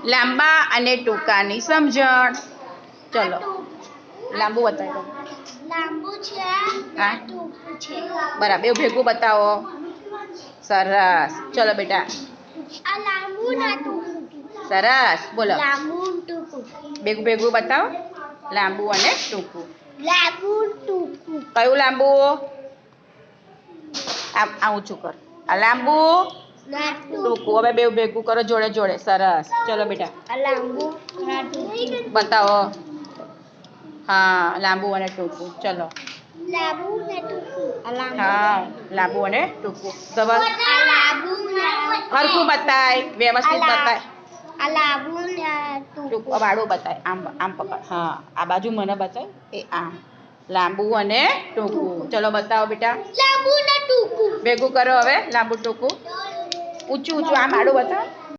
લાંબા અને ટૂંકાની સમજણ. ચલો લાંબુ બતાવો. લાંબુ છે હા ટૂંકું છે. બરાબર એવું ભેગું બતાવો. સરસ ચલો બેટા. આ લાંબુ ના ટૂંકું. સરસ બોલો. લાંબુ ટૂંકું. ભેગું ભેગું બતાવો. લાંબુ અને ટૂંકું. લાંબુ ટૂંકું. કયું લાંબુ? આ ઊંચું કર. આ લાંબુ ના ટૂંકું. હવે બે ભેગું કરો જોડે જોડે. સરસ ચલો બેટા. આ લાંબુ ના ટૂંકું. બતાવો. હા લાંબુ અને ટૂંકું. ચલો લાંબુ ના ટૂંકું. હા લાંબુ અને ટૂંકું. આ લાંબુ ના હરખું બતાય વ્યવસ્થિત બતાય. આ લાંબુ ના ટૂંકું. ટૂંકું વાળું બતાય. આમ આમ પકડ. હા આ બાજુ મને બતાય એ આમ. લાંબુ અને ટૂંકું. ચલો બતાવો બેટા. લાંબુ ના ટૂંકું. ભેગું કરો હવે લાંબુ ટૂંકું. ઊંચું ઊંચું આમ આડું બતાવો.